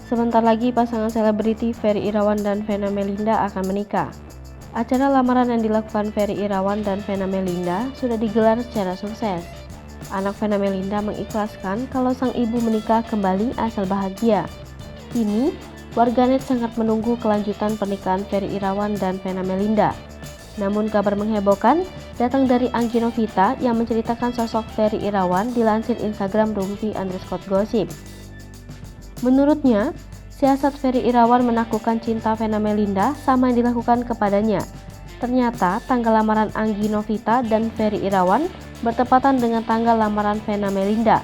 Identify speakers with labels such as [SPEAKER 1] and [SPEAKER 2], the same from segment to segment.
[SPEAKER 1] Sebentar lagi pasangan selebriti Ferry Irawan dan Vena Melinda akan menikah. Acara lamaran yang dilakukan Ferry Irawan dan Vena Melinda sudah digelar secara sukses. Anak Vena Melinda mengikhlaskan kalau sang ibu menikah kembali asal bahagia. Kini, warganet sangat menunggu kelanjutan pernikahan Ferry Irawan dan Vena Melinda. Namun kabar menghebohkan datang dari Anggi Novita yang menceritakan sosok Ferry Irawan dilansir Instagram @rumpi_gossip. Menurutnya, siasat Ferry Irawan menaklukkan cinta Vena Melinda sama yang dilakukan kepadanya. Ternyata tanggal lamaran Anggi Novita dan Ferry Irawan bertepatan dengan tanggal lamaran Vena Melinda.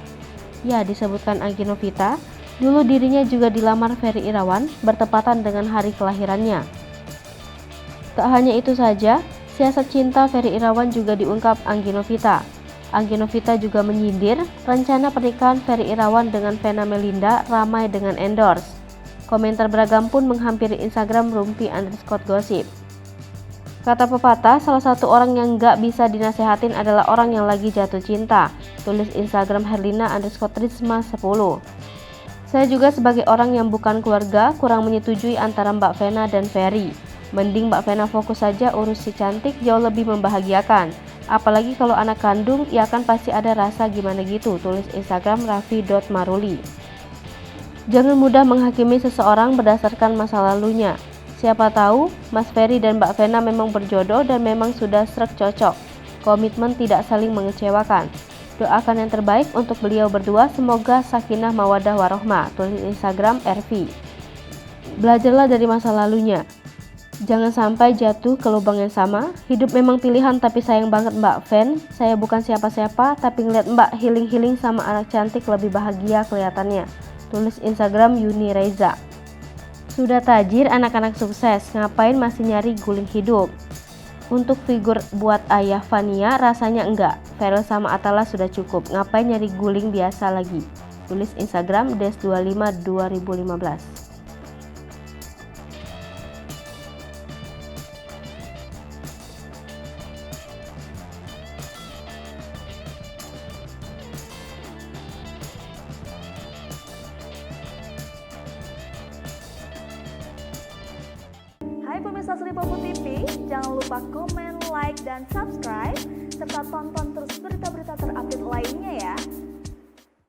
[SPEAKER 1] Ya, disebutkan Anggi Novita, dulu dirinya juga dilamar Ferry Irawan bertepatan dengan hari kelahirannya. Tak hanya itu saja, siasat cinta Ferry Irawan juga diungkap Anggi Novita. Anggi Novita juga menyindir rencana pernikahan Ferry Irawan dengan Vena Melinda ramai dengan endorse. Komentar beragam pun menghampiri Instagram rumpi_gossip. Kata pepatah, salah satu orang yang gak bisa dinasehatin adalah orang yang lagi jatuh cinta. Tulis Instagram Herlina_Trisma 10. Saya juga sebagai orang yang bukan keluarga kurang menyetujui antara Mbak Vena dan Ferry. Mending Mbak Vena fokus saja urus si cantik, jauh lebih membahagiakan. Apalagi kalau anak kandung, ya kan pasti ada rasa gimana gitu, tulis Instagram raffi.maruli. Jangan mudah menghakimi seseorang berdasarkan masa lalunya. Siapa tahu Mas Ferry dan Mbak Vena memang berjodoh dan memang sudah srek cocok. Komitmen tidak saling mengecewakan. Doakan yang terbaik untuk beliau berdua, semoga sakinah mawadah warohmah, tulis Instagram RV. Belajarlah dari masa lalunya. Jangan sampai jatuh ke lubang yang sama. Hidup memang pilihan, tapi sayang banget Mbak Ven. Saya bukan siapa-siapa, tapi ngeliat Mbak healing-healing sama anak cantik lebih bahagia kelihatannya. Tulis Instagram Yuni Reza. Sudah tajir anak-anak sukses, ngapain masih nyari guling hidup? Untuk figur buat ayah Fania rasanya enggak. Ferel sama Atala sudah cukup, ngapain nyari guling biasa lagi? Tulis Instagram des25 2015.
[SPEAKER 2] Hai pemirsa Sri Popo TV, jangan lupa komen, like, dan subscribe, serta tonton terus berita-berita terupdate